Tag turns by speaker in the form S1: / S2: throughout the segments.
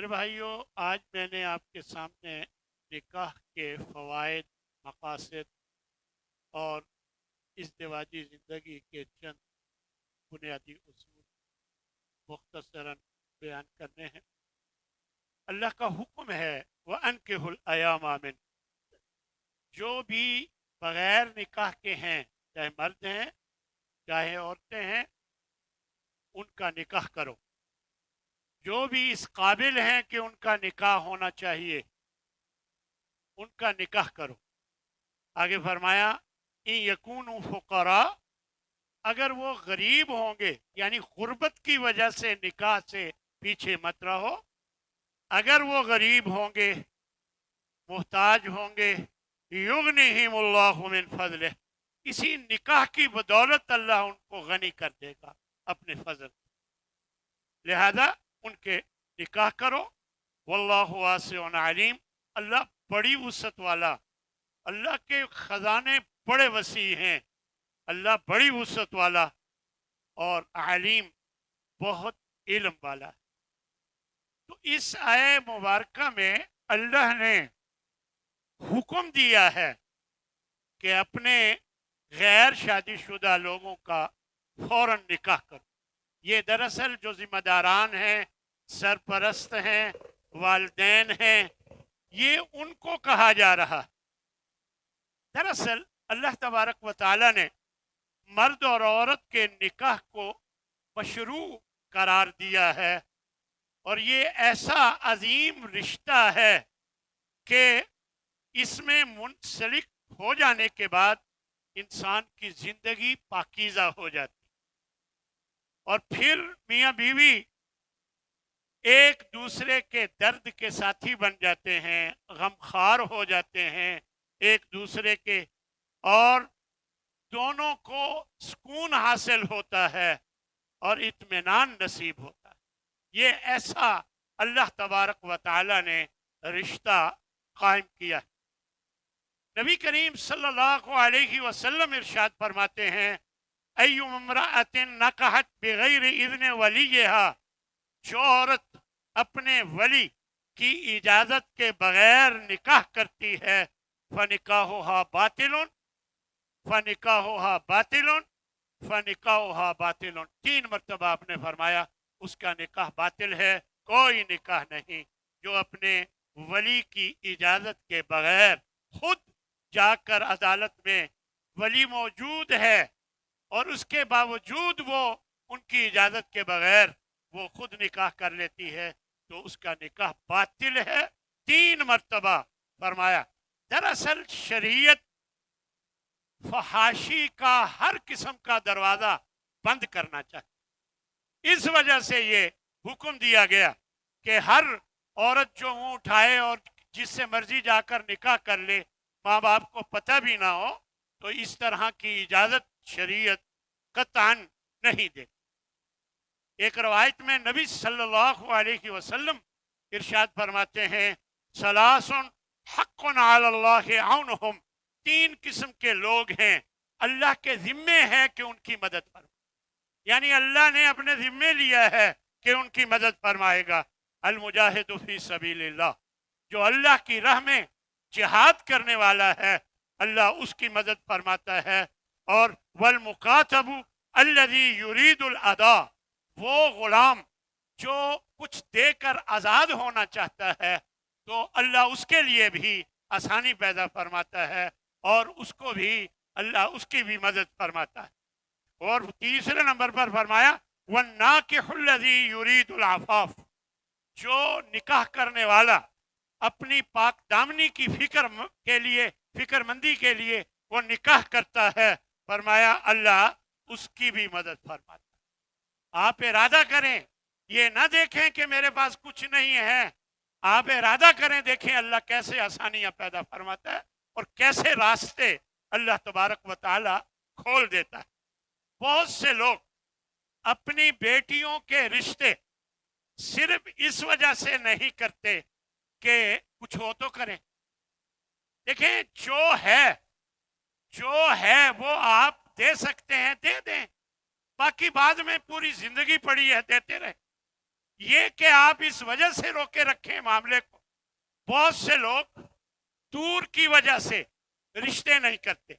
S1: میرے بھائیوں، آج میں نے آپ کے سامنے نکاح کے فوائد، مقاصد اور ازدواجی زندگی کے چند بنیادی اصول مختصراً بیان کرنے ہیں۔ اللہ کا حکم ہے وَأَنكِحُوا الْأَيَامَ مِنکُم، جو بھی بغیر نکاح کے ہیں، چاہے مرد ہیں چاہے عورتیں ہیں، ان کا نکاح کرو۔ جو بھی اس قابل ہیں کہ ان کا نکاح ہونا چاہیے، ان کا نکاح کرو۔ آگے فرمایا ان یکونوا فقراء، اگر وہ غریب ہوں گے، یعنی غربت کی وجہ سے نکاح سے پیچھے مت رہو۔ اگر وہ غریب ہوں گے، محتاج ہوں گے، یغنیہم اللہ من فضلہ، اسی نکاح کی بدولت اللہ ان کو غنی کر دے گا اپنے فضل، لہذا ان کے نکاح کرو۔ واللہ واسع علیم، اللہ بڑی وسعت والا، اللہ کے خزانے بڑے وسیع ہیں، اللہ بڑی وسعت والا اور علیم، بہت علم والا ہے۔ تو اس آیے مبارکہ میں اللہ نے حکم دیا ہے کہ اپنے غیر شادی شدہ لوگوں کا فوراً نکاح کرو۔ یہ دراصل جو ذمہ داران ہیں، سرپرست ہیں، والدین ہیں، یہ ان کو کہا جا رہا ہے۔ دراصل اللہ تبارک و تعالی نے مرد اور عورت کے نکاح کو مشروع قرار دیا ہے، اور یہ ایسا عظیم رشتہ ہے کہ اس میں منسلک ہو جانے کے بعد انسان کی زندگی پاکیزہ ہو جاتی، اور پھر میاں بیوی ایک دوسرے کے درد کے ساتھی بن جاتے ہیں، غمخوار ہو جاتے ہیں ایک دوسرے کے، اور دونوں کو سکون حاصل ہوتا ہے اور اطمینان نصیب ہوتا ہے۔ یہ ایسا اللہ تبارک و تعالی نے رشتہ قائم کیا ہے۔ نبی کریم صلی اللہ علیہ وسلم ارشاد فرماتے ہیں ایو امرأۃ نکحت بغیر اذن ولیہا، جو عورت اپنے ولی کی اجازت کے بغیر نکاح کرتی ہے، فنکاحها باطل، فنکاحها باطل، فنکاحها باطل، 3 مرتبہ آپ نے فرمایا اس کا نکاح باطل ہے، کوئی نکاح نہیں جو اپنے ولی کی اجازت کے بغیر، خود جا کر عدالت میں ولی موجود ہے اور اس کے باوجود وہ ان کی اجازت کے بغیر وہ خود نکاح کر لیتی ہے، تو اس کا نکاح باطل ہے۔ 3 مرتبہ فرمایا۔ دراصل شریعت فحاشی کا ہر قسم کا دروازہ بند کرنا چاہتی، اس وجہ سے یہ حکم دیا گیا کہ ہر عورت جو منہ اٹھائے اور جس سے مرضی جا کر نکاح کر لے، ماں باپ کو پتہ بھی نہ ہو، تو اس طرح کی اجازت شریعت قطعاً نہیں دے۔ ایک روایت میں نبی صلی اللہ علیہ وسلم ارشاد فرماتے ہیں ثلاث حق علی اللہ عونہم، 3 قسم کے لوگ ہیں اللہ کے ذمے ہے کہ ان کی مدد فرمائے، یعنی اللہ نے اپنے ذمے لیا ہے کہ ان کی مدد فرمائے گا۔ المجاہد فی سبیل اللہ، جو اللہ کی راہ میں جہاد کرنے والا ہے، اللہ اس کی مدد فرماتا ہے۔ اور والمکاتب الذی یرید الادا، وہ غلام جو کچھ دے کر آزاد ہونا چاہتا ہے، تو اللہ اس کے لیے بھی آسانی پیدا فرماتا ہے اور اس کو بھی اللہ اس کی بھی مدد فرماتا ہے۔ اور تیسرے نمبر پر فرمایا والناکح الذی یرید العفاف، جو نکاح کرنے والا اپنی پاک دامنی کی فکر مندی کے لیے وہ نکاح کرتا ہے، فرمایا اللہ اس کی بھی مدد فرماتا ہے۔ آپ ارادہ کریں، یہ نہ دیکھیں کہ میرے پاس کچھ نہیں ہے، آپ ارادہ کریں، دیکھیں اللہ کیسے آسانیاں پیدا فرماتا ہے اور کیسے راستے اللہ تبارک و تعالی کھول دیتا ہے۔ بہت سے لوگ اپنی بیٹیوں کے رشتے صرف اس وجہ سے نہیں کرتے کہ کچھ ہو تو کریں۔ دیکھیں جو ہے وہ آپ دے سکتے ہیں دے دیں، باقی بعد میں پوری زندگی پڑی ہے دیتے رہے۔ یہ کہ آپ اس وجہ سے روکے رکھیں معاملے کو، بہت سے لوگ دور کی وجہ سے رشتے نہیں کرتے.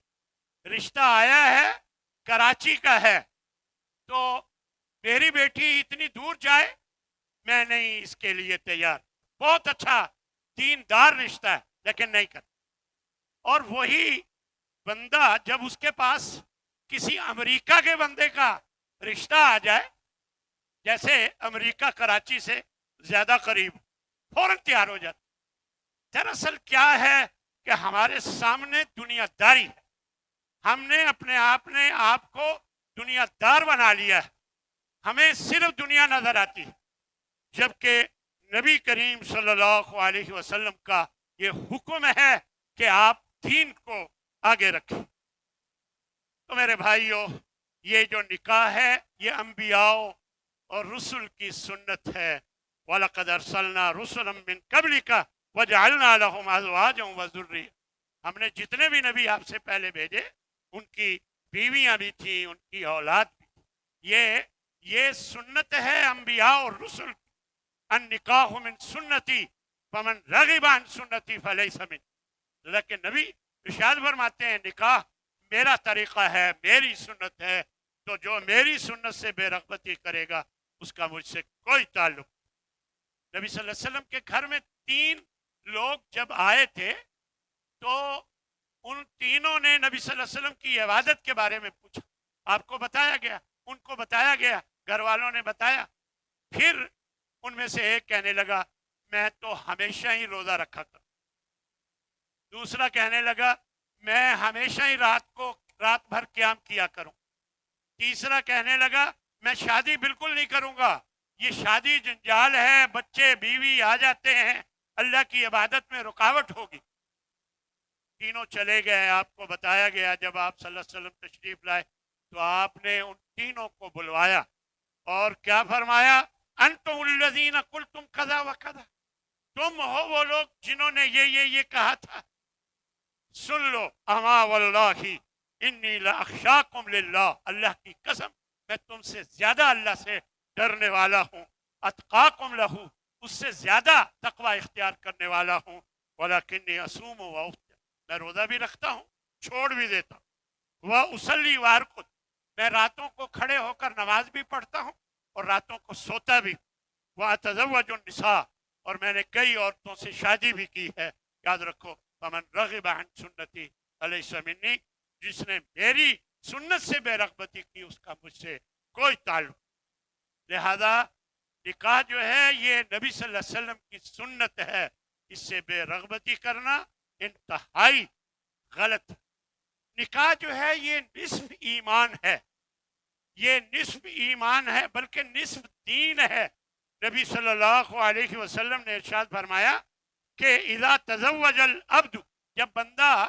S1: رشتہ آیا ہے کراچی کا ہے تو میری بیٹی اتنی دور جائے، میں نہیں اس کے لیے تیار. بہت اچھا دیندار رشتہ ہے لیکن نہیں کرتا. اور وہی بندہ جب اس کے پاس کسی امریکہ کے بندے کا رشتہ آ جائے، جیسے امریکہ کراچی سے زیادہ قریب، فوراً تیار ہو جاتا. دراصل کیا ہے کہ ہمارے سامنے دنیا داری ہے. ہم نے اپنے آپ کو دنیا دار بنا لیا ہے. ہمیں صرف دنیا نظر آتی ہے، جبکہ نبی کریم صلی اللہ علیہ وسلم کا یہ حکم ہے کہ آپ دین کو آگے رکھیں. تو میرے بھائیوں، یہ جو نکاح ہے یہ انبیاء اور رسل کی سنت ہے. وَلَقَدْ أَرْسَلْنَا رُسُلًا مِّن قَبْلِكَ وَجَعَلْنَا لَهُمْ أَزْوَاجًا وَذُرِّيَّةً. ہم نے جتنے بھی نبی آپ سے پہلے بھیجے ان کی بیویاں بھی تھیں، ان کی اولاد بھی تھی. یہ سنت ہے انبیاء اور رسل. النکاح من سنتی فمن رغب عن سنتی فلیس منی. لیکن نبی ارشاد فرماتے ہیں نکاح میرا طریقہ ہے، میری سنت ہے، تو جو میری سنت سے بے رغبتی کرے گا اس کا مجھ سے کوئی تعلق. نبی صلی اللہ علیہ وسلم کے گھر میں 3 لوگ جب آئے تھے تو ان تینوں نے نبی صلی اللہ علیہ وسلم کی عبادت کے بارے میں پوچھا. آپ کو بتایا گیا، ان کو بتایا گیا، گھر والوں نے بتایا. پھر ان میں سے ایک کہنے لگا میں تو ہمیشہ ہی روزہ رکھا کروں. دوسرا کہنے لگا میں ہمیشہ ہی رات بھر قیام کیا کروں. تیسرا کہنے لگا میں شادی بالکل نہیں کروں گا، یہ شادی جنجال ہے، بچے بیوی آ جاتے ہیں، اللہ کی عبادت میں رکاوٹ ہوگی. تینوں چلے گئے. آپ کو بتایا گیا جب آپ صلی اللہ علیہ وسلم تشریف لائے تو آپ نے ان تینوں کو بلوایا اور کیا فرمایا؟ انتم الذین قلتم کذا و کذا. تم ہو وہ لوگ جنہوں نے یہ کہا تھا. سن لو، اما واللہ انی لاخشاکم للہ، اللہ کی قسم میں تم سے زیادہ اللہ سے ڈرنے والا ہوں. اتقاکم لہو، اس سے زیادہ تقوی اختیار کرنے والا ہوں. ولکنی اصوم و افطر، میں روزہ بھی رکھتا ہوں چھوڑ بھی دیتا ہوں. واصلی وارقد، میں راتوں کو کھڑے ہو کر نماز بھی پڑھتا ہوں اور راتوں کو سوتا بھی. واتزوج النساء، اور میں نے کئی عورتوں سے شادی بھی کی ہے. یاد رکھو، فمن رغب عن سنتی فلیس منی، جس نے میری سنت سے بے رغبتی کی اس کا مجھ سے کوئی تعلق. لہذا نکاح جو ہے یہ نبی صلی اللہ علیہ وسلم کی سنت ہے. اس سے بے رغبتی کرنا انتہائی غلط. نکاح جو ہے یہ نصف ایمان ہے، یہ نصف ایمان ہے بلکہ نصف دین ہے. نبی صلی اللہ علیہ وسلم نے ارشاد فرمایا کہ اذا تزوج العبد، جب بندہ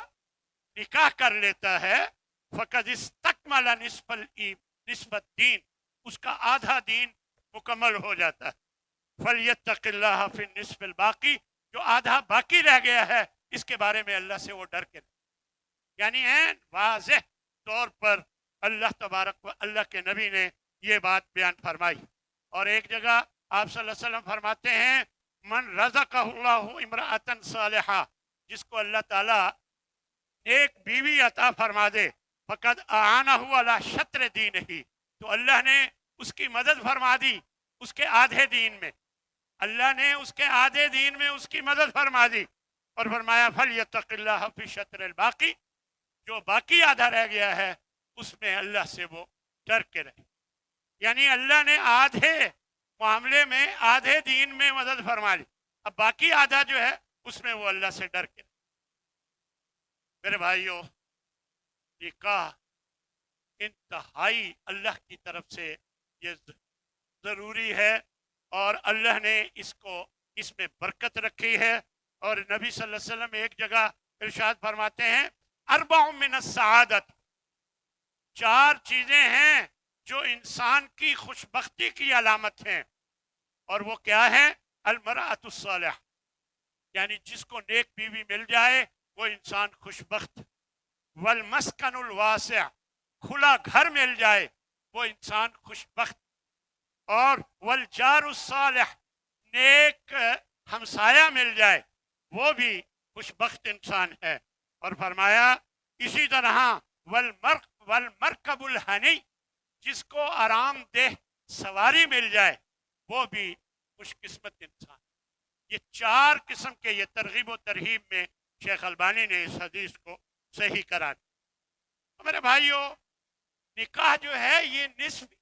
S1: نکاح کر لیتا ہے، فقد استکمل نصف الدین، اس کا آدھا دین مکمل ہو جاتا ہے. فلیتق اللہ فی النصف الباقی، جو آدھا باقی رہ گیا ہے اس کے بارے میں اللہ سے وہ ڈر کے. یعنی واضح طور پر اللہ تبارک و اللہ کے نبی نے یہ بات بیان فرمائی. اور ایک جگہ آپ صلی اللہ علیہ وسلم فرماتے ہیں من رزقہ اللہ امرأۃ صالحہ، جس کو اللہ تعالیٰ ایک بیوی عطا فرما دے، فقد اعانہ علی شطر دینہ، تو اللہ نے اس کی مدد فرما دی اس کے آدھے دین میں. اللہ نے اس کے آدھے دین میں اس کی مدد فرما دی اور فرمایا فلیتق اللہ فی شطر الباقی، جو باقی آدھا رہ گیا ہے اس میں اللہ سے وہ ڈر کے رہے. یعنی اللہ نے آدھے معاملے میں آدھے دین میں مدد فرما لی، اب باقی آدھا جو ہے اس میں وہ اللہ سے ڈر کے رہے. میرے بھائیوں، نکاح انتہائی اللہ کی طرف سے یہ ضروری ہے اور اللہ نے اس میں برکت رکھی ہے. اور نبی صلی اللہ علیہ وسلم ایک جگہ ارشاد فرماتے ہیں اربع من السعادت، 4 چیزیں ہیں جو انسان کی خوشبختی کی علامت ہیں. اور وہ کیا ہے؟ المرأۃ الصالحہ، یعنی جس کو نیک بیوی مل جائے وہ انسان خوشبخت. والمسکن الواسع، کھلا گھر مل جائے وہ انسان خوشبخت. اور والجار الصالح، نیک ہمسایہ مل جائے، وہ بھی خوش بخت انسان ہے۔ اور فرمایا اسی طرح والمرکب الحنی، جس کو آرام دہ سواری مل جائے وہ بھی خوش قسمت انسان۔ یہ چار قسم کے، یہ ترغیب و ترہیب میں شیخ البانی نے اس حدیث کو صحیح کرا دیا۔ میرے بھائیوں، نکاح جو ہے یہ نصف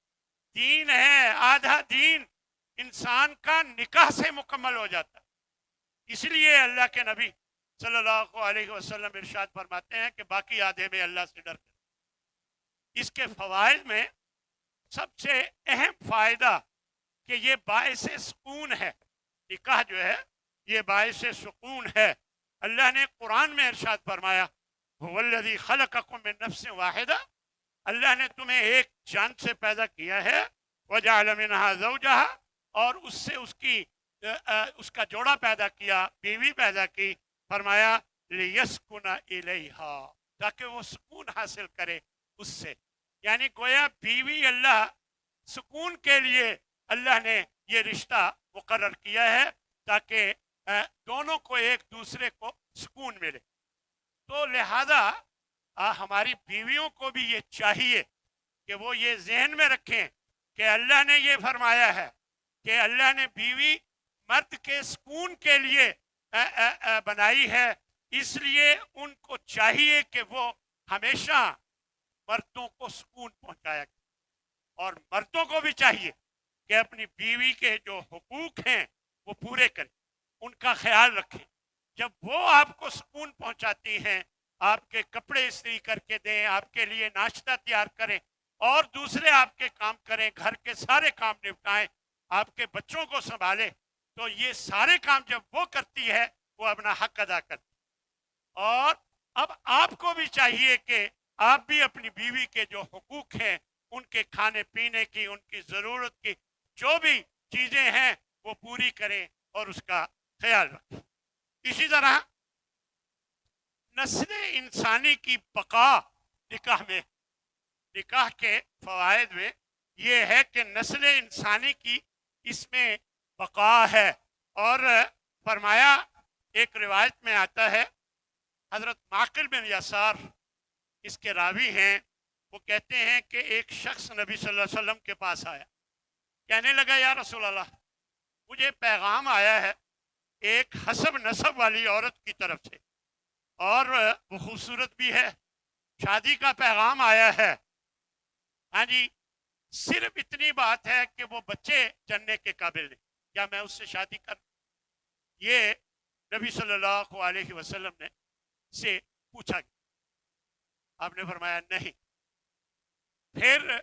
S1: دین ہے، آدھا دین انسان کا نکاح سے مکمل ہو جاتا ہے۔ اس لیے اللہ کے نبی صلی اللہ علیہ وسلم ارشاد فرماتے ہیں کہ باقی آدھے میں اللہ سے ڈر کر۔ اس کے فوائد میں سب سے اہم فائدہ کہ یہ باعث سکون ہے، نکاح جو ہے یہ باعث سکون ہے۔ اللہ نے قرآن میں ارشاد فرمایا هو الذی خلقکم من نفس واحدہ، اللہ نے تمہیں ایک جان سے پیدا کیا ہے، وجعل منها زوجها، اور اس سے اس کا جوڑا پیدا کیا، بیوی پیدا کی، فرمایا لیسکن الیہا، تاکہ وہ سکون حاصل کرے اس سے۔ یعنی گویا بیوی اللہ سکون کے لیے اللہ نے یہ رشتہ مقرر کیا ہے تاکہ دونوں کو ایک دوسرے کو سکون ملے۔ تو لہذا ہماری بیویوں کو بھی یہ چاہیے کہ وہ یہ ذہن میں رکھیں کہ اللہ نے یہ فرمایا ہے کہ اللہ نے بیوی مرد کے سکون کے لیے بنائی ہے، اس لیے ان کو چاہیے کہ وہ ہمیشہ مردوں کو سکون پہنچایا کریں، اور مردوں کو بھی چاہیے کہ اپنی بیوی کے جو حقوق ہیں وہ پورے کریں، ان کا خیال رکھیں۔ جب وہ آپ کو سکون پہنچاتی ہیں، آپ کے کپڑے استری کر کے دیں، آپ کے لیے ناشتہ تیار کریں، اور دوسرے آپ کے کام کریں، گھر کے سارے کام نپٹائیں، آپ کے بچوں کو سنبھالیں، تو یہ سارے کام جب وہ کرتی ہے وہ اپنا حق ادا کرتی ہے۔ اور اب آپ کو بھی چاہیے کہ آپ بھی اپنی بیوی کے جو حقوق ہیں، ان کے کھانے پینے کی، ان کی ضرورت کی جو بھی چیزیں ہیں وہ پوری کریں اور اس کا خیال رکھیں۔ اسی طرح نسل انسانی کی بقا نکاح میں، نکاح کے فوائد میں یہ ہے کہ نسل انسانی کی اس میں بقا ہے۔ اور فرمایا، ایک روایت میں آتا ہے، حضرت معقل بن یسار اس کے راوی ہیں، وہ کہتے ہیں کہ ایک شخص نبی صلی اللہ علیہ وسلم کے پاس آیا، کہنے لگا یا رسول اللہ، مجھے پیغام آیا ہے ایک حسب نسب والی عورت کی طرف سے، اور وہ خوبصورت بھی ہے، شادی کا پیغام آیا ہے، ہاں جی، صرف اتنی بات ہے کہ وہ بچے جننے کے قابل نہیں، کیا میں اس سے شادی کروں؟ یہ نبی صلی اللہ علیہ وسلم نے سے پوچھا گیا، آپ نے فرمایا نہیں۔ پھر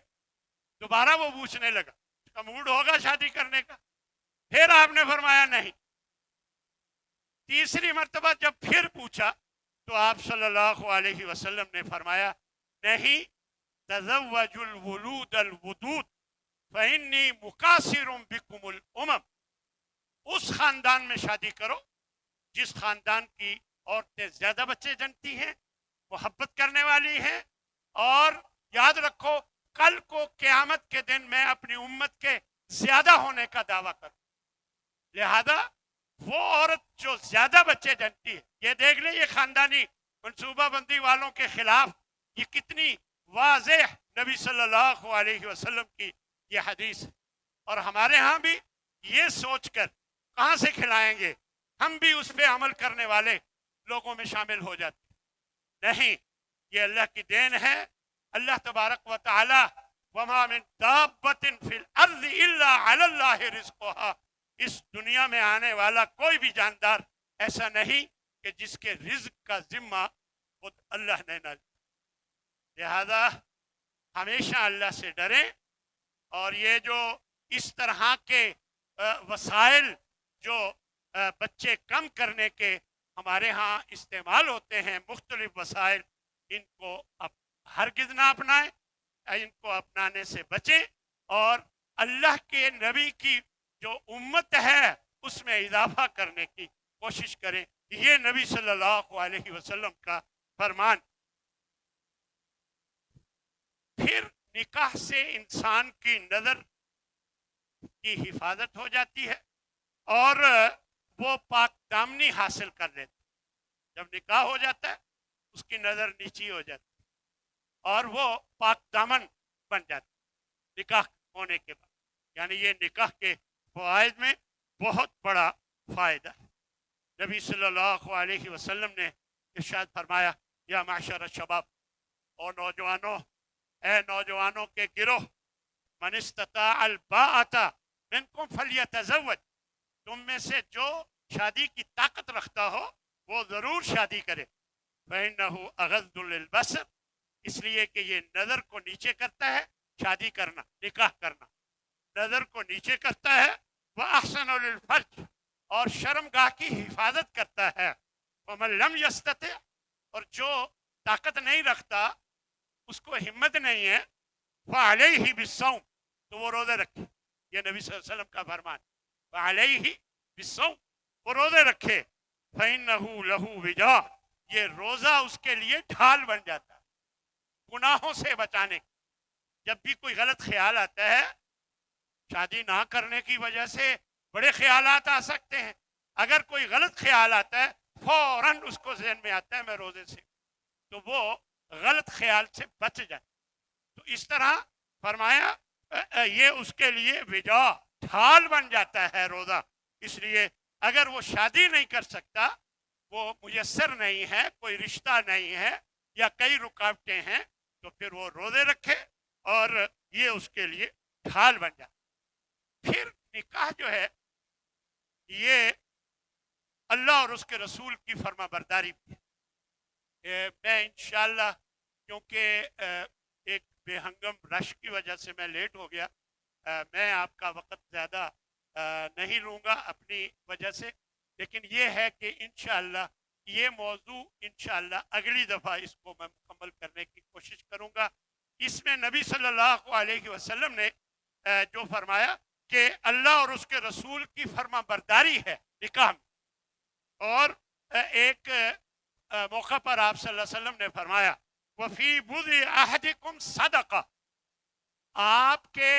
S1: دوبارہ وہ پوچھنے لگا، اس کا موڈ ہوگا شادی کرنے کا، پھر آپ نے فرمایا نہیں۔ تیسری مرتبہ جب پھر پوچھا تو آپ صلی اللہ علیہ وسلم نے فرمایا نہیں، تزوج الولود الودود فإنی مکاثر بکم الامم، اس خاندان میں شادی کرو جس خاندان کی عورتیں زیادہ بچے جنتی ہیں، محبت کرنے والی ہیں، اور یاد رکھو کل کو قیامت کے دن میں اپنی امت کے زیادہ ہونے کا دعویٰ کروں، لہذا وہ عورت جو زیادہ بچے جنتی ہے، یہ دیکھ لیں یہ خاندانی منصوبہ بندی والوں کے خلاف یہ کتنی واضح نبی صلی اللہ علیہ وسلم کی یہ حدیث ہے۔ اور ہمارے ہاں بھی یہ سوچ کر کہاں سے کھلائیں گے، ہم بھی اس پہ عمل کرنے والے لوگوں میں شامل ہو جاتے نہیں، یہ اللہ کی دین ہے۔ اللہ تبارک و تعالی وما من دابۃ فی الارض الا علی اللہ رزقها، اس دنیا میں آنے والا کوئی بھی جاندار ایسا نہیں کہ جس کے رزق کا ذمہ خود اللہ نے نہ لیا، لہذا ہمیشہ اللہ سے ڈریں، اور یہ جو اس طرح کے وسائل جو بچے کم کرنے کے ہمارے ہاں استعمال ہوتے ہیں، مختلف وسائل، ان کو ہرگز نہ اپنائیں، ان کو اپنانے سے بچیں، اور اللہ کے نبی کی جو امت ہے اس میں اضافہ کرنے کی کوشش کریں، یہ نبی صلی اللہ علیہ وسلم کا فرمان۔ پھر نکاح سے انسان کی نظر کی حفاظت ہو جاتی ہے اور وہ پاک دامنی حاصل کر لیتے. جب نکاح ہو جاتا ہے اس کی نظر نیچی ہو جاتی ہے اور وہ پاک دامن بن جاتی ہے نکاح ہونے کے بعد. یعنی یہ نکاح کے فوائد میں بہت بڑا فائدہ ہے. نبی صلی اللہ علیہ وسلم نے ارشاد فرمایا یا معشر الشباب، اور نوجوانوں، اے نوجوانوں کے گروہ، من استطاع الباءۃ منکم فلیتزوج، تم میں سے جو شادی کی طاقت رکھتا ہو وہ ضرور شادی کرے. فإنہ اغض للبصر، اس لیے کہ یہ نظر کو نیچے کرتا ہے. شادی کرنا، نکاح کرنا نظر کو نیچے کرتا ہے. وأحسن للفرج، اور شرم گاہ کی حفاظت کرتا ہے. ومن لم یستطع، اور جو طاقت نہیں رکھتا، اس کو ہمت نہیں ہے، فعلیہ بالصوم، تو وہ روزے رکھے. یہ نبی صلی اللہ علیہ وسلم کا فرمان. فعلیہ بالصوم، وہ روزے رکھے. فإنہ لہ وجاء، یہ روزہ اس کے لیے ڈھال بن جاتا ہے گناہوں سے بچانے کی. جب بھی کوئی غلط خیال آتا ہے، شادی نہ کرنے کی وجہ سے بڑے خیالات آ سکتے ہیں. اگر کوئی غلط خیال آتا ہے فوراً اس کو ذہن میں آتا ہے میں روزے سے، تو وہ غلط خیال سے بچ جائے. تو اس طرح فرمایا یہ اس کے لیے وجا، ڈھال بن جاتا ہے روزہ. اس لیے اگر وہ شادی نہیں کر سکتا، وہ میسر نہیں ہے، کوئی رشتہ نہیں ہے یا کئی رکاوٹیں ہیں، تو پھر وہ روزے رکھے اور یہ اس کے لیے ڈھال بن جاتا. پھر نکاح جو ہے یہ اللہ اور اس کے رسول کی فرما برداری بھی ہے. میں انشاءاللہ کیونکہ ایک بے ہنگم رش کی وجہ سے میں لیٹ ہو گیا، میں آپ کا وقت زیادہ نہیں لوں گا اپنی وجہ سے. لیکن یہ ہے کہ انشاءاللہ یہ موضوع انشاءاللہ اگلی دفعہ اس کو میں مکمل کرنے کی کوشش کروں گا. اس میں نبی صلی اللہ علیہ وسلم نے جو فرمایا کہ اللہ اور اس کے رسول کی فرما برداری ہے نکاح میں. اور ایک موقع پر آپ صلی اللہ علیہ وسلم نے فرمایا وفی بُضْعِ أَحَدِكُمْ صدقہ، آپ کے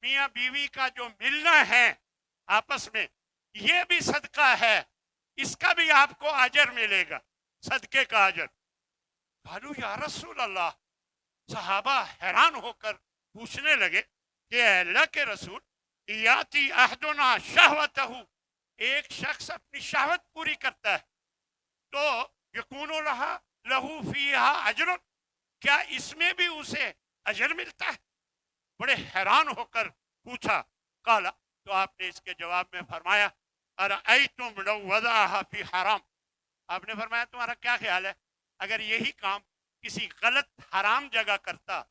S1: میاں بیوی کا جو ملنا ہے آپس میں یہ بھی صدقہ ہے، اس کا بھی آپ کو اجر ملے گا، صدقے کا اجر. قالوا یا رسول اللہ، صحابہ حیران ہو کر پوچھنے لگے کہ اے اللہ کے رسول، یاتی احدنا شہوتہ، ایک شخص اپنی شہوت پوری کرتا ہے تو یکون لہو فیہا اجر، کیا اس میں بھی اسے اجر ملتا ہے؟ بڑے حیران ہو کر پوچھا. قالا، تو آپ نے اس کے جواب میں فرمایا ارأیتم لو وضعها فی حرام، آپ نے فرمایا تمہارا کیا خیال ہے اگر یہی کام کسی غلط حرام جگہ کرتا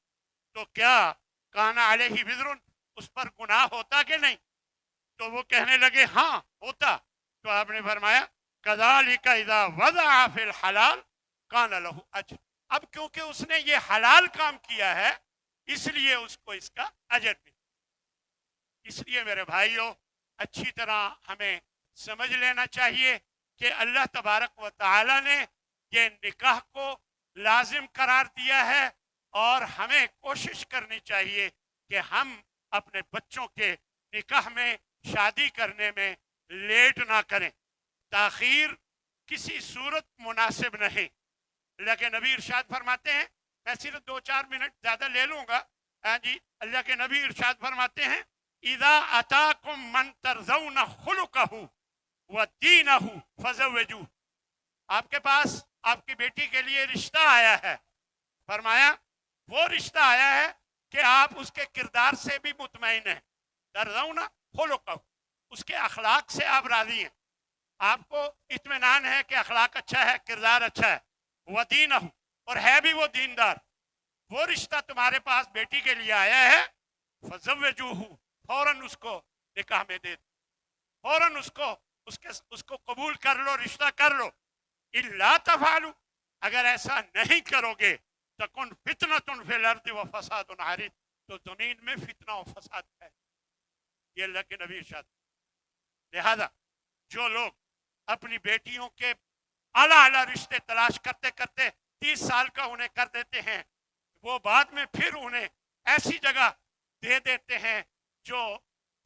S1: تو کیا کان علیہ وزر، اس پر گناہ ہوتا کہ نہیں؟ تو وہ کہنے لگے ہاں ہوتا. تو آپ نے فرمایا کذالک اذا وضع فی الحلال کان لہ اجر، اب کیونکہ اس نے یہ حلال کام کیا ہے اس لیے اس کو اس کا اجر ملا. اس لیے میرے بھائیوں اچھی طرح ہمیں سمجھ لینا چاہیے کہ اللہ تبارک و تعالی نے یہ نکاح کو لازم قرار دیا ہے اور ہمیں کوشش کرنی چاہیے کہ ہم اپنے بچوں کے نکاح میں، شادی کرنے میں لیٹ نہ کریں. تاخیر کسی صورت مناسب نہیں. لیکن نبی ارشاد فرماتے ہیں، میں صرف 2-4 منٹ زیادہ لے لوں گا. ہاں جی، اللہ کے نبی ارشاد فرماتے ہیں اذا اتاکم من ترضون خلقہ ودینہ فزوجوہ، آپ کے پاس آپ کی بیٹی کے لیے رشتہ آیا ہے، فرمایا وہ رشتہ آیا ہے کہ آپ اس کے کردار سے بھی مطمئن ہیں. ترضون خلقہ، اس کے اخلاق سے آپ راضی ہیں، آپ کو اطمینان ہے کہ اخلاق اچھا ہے، کردار اچھا ہے. ودینہ، اور ہے بھی وہ دیندار، وہ رشتہ تمہارے پاس بیٹی کے لیے آیا ہے. فزوجوہ، فوراً اس کو نکاح میں دے دو، فوراً اس کو قبول کر لو، رشتہ کر لو. الا تفعلوا، اگر ایسا نہیں کرو گے تکن فتنۃ فی الارض وفساد عریض، تو زمین میں فتنہ و فساد ہے. یہ اللہ کے نبی ارشاد. لہذا جو لوگ اپنی بیٹیوں کے اعلیٰ اعلیٰ رشتے تلاش کرتے کرتے 30 سال کا انہیں کر دیتے ہیں، وہ بعد میں پھر انہیں ایسی جگہ دے دیتے ہیں جو